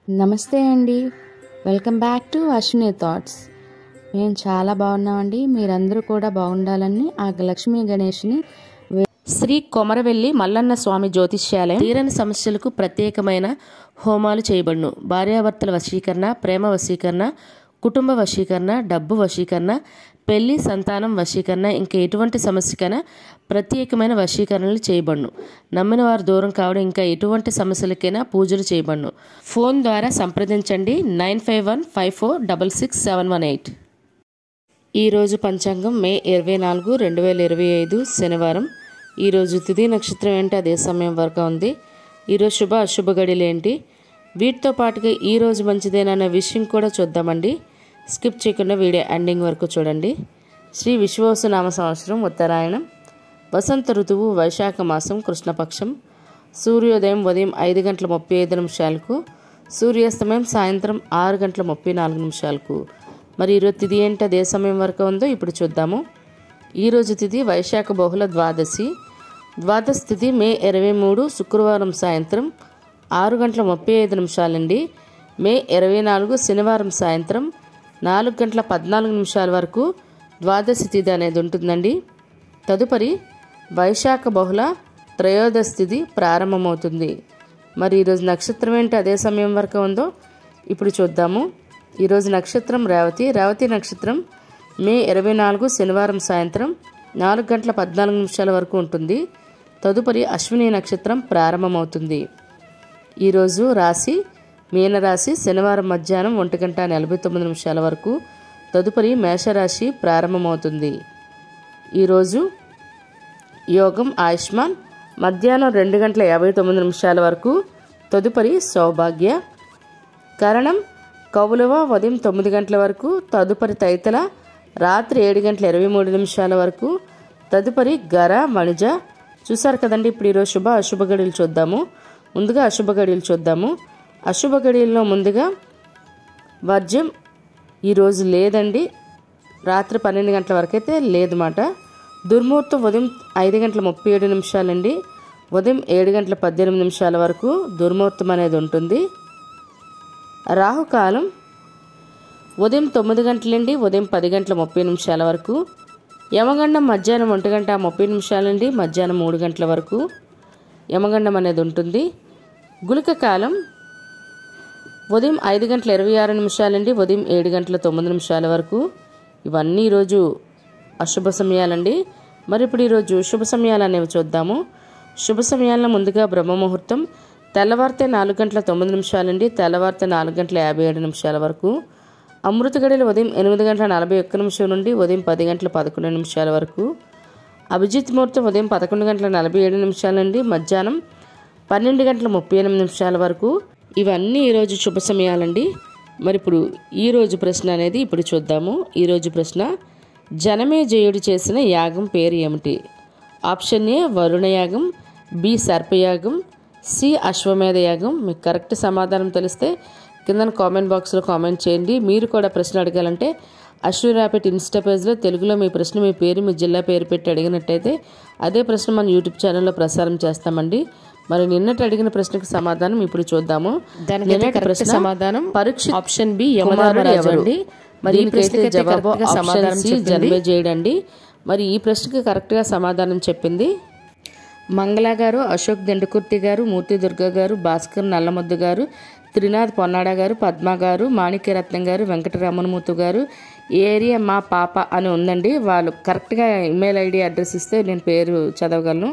నమస్తే అండి. Welcome back to Ashwini thoughts. మేము చాలా బాగున్నామండి. మీరందరూ కూడా బాగుండాలని ఆ లక్ష్మీ గణేష్ని శ్రీ కొమరవెల్లి మల్లన్న స్వామి జ్యోతిష్యాలయం తీరని సమస్యలకు ప్రత్యేకమైన హోమాలు చేయబడును. భార్యాభర్తల వశీకరణ, ప్రేమ వశీకరణ, కుటుంబ వశీకరణ, డబ్బు వశీకరణ, పెళ్లి, సంతానం వశీకరణ, ఇంకా ఎటువంటి సమస్యకైనా ప్రత్యేకమైన వశీకరణలు చేయబడును. నమ్మిన వారు దూరం కావడం, ఇంకా ఎటువంటి సమస్యలకైనా పూజలు చేయబడును. ఫోన్ ద్వారా సంప్రదించండి 9515466718. ఈరోజు పంచాంగం మే 24, 2025 శనివారం. ఈరోజు తిథి నక్షత్రం ఏంటి, అదే సమయం వరకు ఉంది. ఈరోజు శుభ అశుభ గడియలు ఏంటి, వీటితో పాటుగా ఈరోజు మంచిదేనన్న విషయం కూడా చూద్దామండి. స్కిప్ చేయకుండా వీడియో ఎండింగ్ వరకు చూడండి. శ్రీ విశ్వావసునామ సంవత్సరం ఉత్తరాయణం, వసంత ఋతువు, వైశాఖ మాసం, కృష్ణపక్షం. సూర్యోదయం ఉదయం 5:35, సూర్యాస్తమయం సాయంత్రం 6:34. మరి ఈరోజు తిథి ఏంటి, అదే సమయం వరకు ఉందో ఇప్పుడు చూద్దాము. ఈరోజు తిథి వైశాఖ బహుళ ద్వాదశి. ద్వాదశి తిథి మే 23 శుక్రవారం సాయంత్రం 6:35 అండి. మే 24 శనివారం సాయంత్రం 4:14 వరకు ద్వాదశి తిథి అనేది ఉంటుందండి. తదుపరి వైశాఖ బహుళ త్రయోదశి తిథి ప్రారంభమవుతుంది. మరి ఈరోజు నక్షత్రం ఏంటి, అదే సమయం వరకు ఉందో ఇప్పుడు చూద్దాము. ఈరోజు నక్షత్రం రేవతి. రేవతి నక్షత్రం మే 24 శనివారం సాయంత్రం 4:14 వరకు ఉంటుంది. తదుపరి అశ్విని నక్షత్రం ప్రారంభమవుతుంది. ఈరోజు రాశి మీనరాశి. శనివారం మధ్యాహ్నం 1:49 వరకు. తదుపరి మేషరాశి ప్రారంభమవుతుంది. ఈరోజు యోగం ఆయుష్మాన్ మధ్యాహ్నం 2:59 వరకు. తదుపరి సౌభాగ్య. కరణం కౌలవ ఉదయం 9 గంటల వరకు. తదుపరి తైతల రాత్రి 7:23 వరకు. తదుపరి గర మణిజ. చూసారు కదండి. ఇప్పుడు ఈరోజు శుభ అశుభ గడియలు చూద్దాము. ముందుగా అశుభ గడియలు చూద్దాము. అశుభ గడియల్లో ముందుగా వర్జ్యం ఈరోజు లేదండి. రాత్రి 12 గంటల వరకు అయితే లేదన్నమాట. దుర్ముహూర్తం ఉదయం 5:37 అండి. ఉదయం 7:18 వరకు దుర్ముహూర్తం అనేది ఉంటుంది. రాహుకాలం ఉదయం 9 గంటలండి. ఉదయం 10:30 వరకు. యమగండం మధ్యాహ్నం 1:30 అండి. మధ్యాహ్నం 3 గంటల వరకు యమగండం అనేది ఉంటుంది. గుళిక కాలం ఉదయం 5:26 అండి. ఉదయం 7:09 వరకు. ఇవన్నీ ఈరోజు అశుభ సమయాలండి. మరి ఇప్పుడు ఈరోజు శుభ సమయాలు అనేవి చూద్దాము. శుభ సమయాల్లో ముందుగా బ్రహ్మముహూర్తం తెల్లవారితే 4:09 అండి. తెల్లవారితే 4:57 వరకు. అమృత గడియలు ఉదయం 8:41 నుండి ఉదయం 10:11 వరకు. అభిజిత్ ముహూర్తం ఉదయం 11:47 నుండి మధ్యాహ్నం 12:38 వరకు. ఇవన్నీ ఈరోజు శుభ సమయాలండి. మరి ఇప్పుడు ఈరోజు ప్రశ్న అనేది ఇప్పుడు చూద్దాము. ఈరోజు ప్రశ్న, జనమేజయుడు చేసిన యాగం పేరు ఏమిటి? ఆప్షన్ ఏ వరుణ యాగం, బి సర్పయాగం, సి అశ్వమేధ యాగం. మీకు కరెక్ట్ సమాధానం తెలిస్తే కింద కామెంట్ బాక్స్లో కామెంట్ చేయండి. మీరు కూడా ప్రశ్న అడగాలంటే అశ్విని ర్యాపిడ్ ఇన్స్టా పేజ్లో తెలుగులో మీ ప్రశ్న, మీ పేరు, మీ జిల్లా పేరు పెట్టి అడిగినట్టయితే అదే ప్రశ్న మన యూట్యూబ్ ఛానల్లో ప్రసారం చేస్తామండి. మరి నిన్నటి అడిగిన ప్రశ్నకు సమాధానం ఇప్పుడు చూద్దాము. దానికి ప్రశ్న సమాధానం పరీక్ష ఆప్షన్ బి యమధర్మరాజు అండి. మరి ఈ ప్రశ్నకి జవాబు ఆప్షన్ సి జనమేజయుడు అండి. మరి ఈ ప్రశ్నకి కరెక్ట్గా సమాధానం చెప్పింది మంగళ గారు, అశోక్ దండకుర్తి గారు, మూర్తి దుర్గ గారు, భాస్కర్ నల్లమొద్దు గారు, త్రినాథ్ పొన్నాడ గారు, పద్మ గారు, మాణిక్యరత్నం గారు, వెంకటరమణమూర్తి గారు. ఏరియా మా పాప అని ఉందండి. వాళ్ళు కరెక్ట్గా ఇమెయిల్ ఐడి అడ్రస్ ఇస్తే నేను పేరు చదవగలను.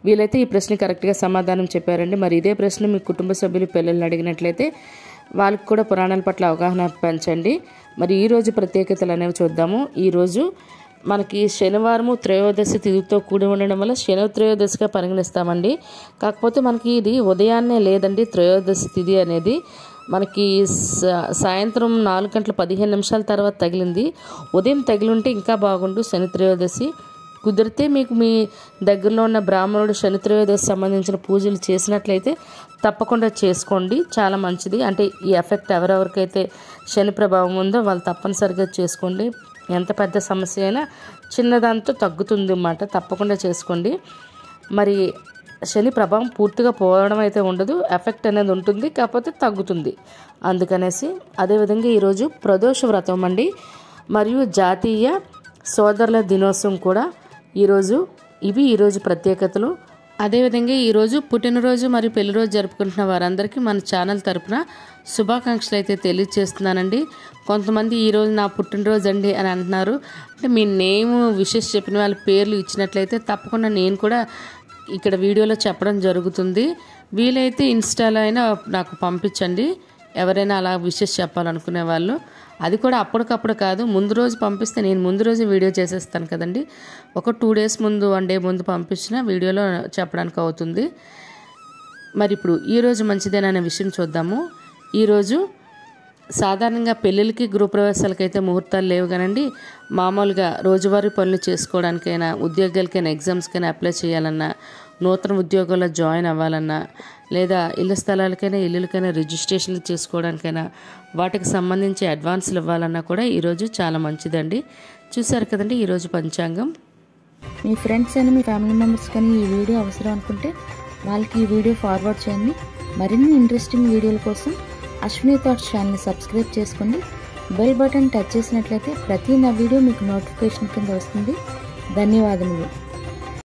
వీళ్ళైతే ఈ ప్రశ్న కరెక్ట్గా సమాధానం చెప్పారండి. మరి ఇదే ప్రశ్న మీ కుటుంబ సభ్యులు పిల్లల్ని అడిగినట్లయితే వాళ్ళకి కూడా పురాణాల పట్ల అవగాహన పెంచండి. మరి ఈరోజు ప్రత్యేకతలు అనేవి చూద్దాము. ఈరోజు మనకి శనివారము త్రయోదశి తిథితో కూడి ఉండడం వల్ల శని త్రయోదశిగా పరిగణిస్తామండి. కాకపోతే మనకి ఇది ఉదయాన్నే లేదండి. త్రయోదశి తిథి అనేది మనకి సాయంత్రం 4:15 తర్వాత తగిలింది. ఉదయం తగిలి ఉంటే ఇంకా బాగుండు. శని త్రయోదశి కుదిరితే మీకు మీ దగ్గరలో ఉన్న బ్రాహ్మణుడు శని త్రయోదశి సంబంధించిన పూజలు చేసినట్లయితే తప్పకుండా చేసుకోండి, చాలా మంచిది. అంటే ఈ ఎఫెక్ట్ ఎవరెవరికైతే శని ప్రభావం ఉందో వాళ్ళు తప్పనిసరిగా చేసుకోండి. ఎంత పెద్ద సమస్య అయినా చిన్నదాంతో తగ్గుతుంది అన్నమాట. తప్పకుండా చేసుకోండి. మరి శని ప్రభావం పూర్తిగా పోవడం అయితే ఉండదు, ఎఫెక్ట్ అనేది ఉంటుంది, కాకపోతే తగ్గుతుంది అందుకనేసి. అదేవిధంగా ఈరోజు ప్రదోష వ్రతం అండి, మరియు జాతీయ సోదరుల దినోత్సవం కూడా ఈరోజు ప్రత్యేకతలు. అదేవిధంగా ఈరోజు పుట్టినరోజు మరియు పెళ్లిరోజు జరుపుకుంటున్న వారందరికీ మన ఛానల్ తరపున శుభాకాంక్షలు అయితే తెలియజేస్తున్నానండి. కొంతమంది ఈరోజు నా పుట్టినరోజు అండి అని అంటున్నారు. అంటే మీ నేమ్ విషెస్ చెప్పిన వాళ్ళ పేర్లు ఇచ్చినట్లయితే తప్పకుండా నేను కూడా ఇక్కడ వీడియోలో చెప్పడం జరుగుతుంది. వీలైతే ఇన్స్టాలో అయినా నాకు పంపించండి, ఎవరైనా అలా విషెస్ చెప్పాలనుకునే వాళ్ళు. అది కూడా అప్పటికప్పుడు కాదు, ముందు రోజు పంపిస్తే నేను ముందు రోజు వీడియో చేసేస్తాను కదండి. ఒక 2 days ముందు 1 day ముందు పంపించిన వీడియోలో చెప్పడానికి అవుతుంది. మరి ఇప్పుడు ఈరోజు మంచిదేననే విషయం చూద్దాము. ఈరోజు సాధారణంగా పెళ్ళిళ్ళకి గృహప్రవేశాలకైతే ముహూర్తాలు లేవు కానండి, మామూలుగా రోజువారీ పనులు చేసుకోవడానికైనా, ఉద్యోగాలకైనా, ఎగ్జామ్స్కైనా అప్లై చేయాలన్నా, నూతన ఉద్యోగాల్లో జాయిన్ అవ్వాలన్నా, లేదా ఇళ్ళ స్థలాలకైనా ఇల్లులకైనా రిజిస్ట్రేషన్లు చేసుకోవడానికైనా, వాటికి సంబంధించి అడ్వాన్స్లు ఇవ్వాలన్నా కూడా ఈరోజు చాలా మంచిదండి. చూసారు కదండి ఈరోజు పంచాంగం. మీ ఫ్రెండ్స్ అయినా మీ ఫ్యామిలీ మెంబర్స్ కానీ ఈ వీడియో అవసరం అనుకుంటే వాళ్ళకి ఈ వీడియో ఫార్వర్డ్ చేయండి. మరిన్ని ఇంట్రెస్టింగ్ వీడియోల కోసం అశ్విని థాట్స్ ఛానల్ని సబ్స్క్రైబ్ చేసుకోండి. బెల్ బటన్ టచ్ చేసినట్లయితే ప్రతి నా వీడియో మీకు నోటిఫికేషన్ కింద వస్తుంది. ధన్యవాదములు.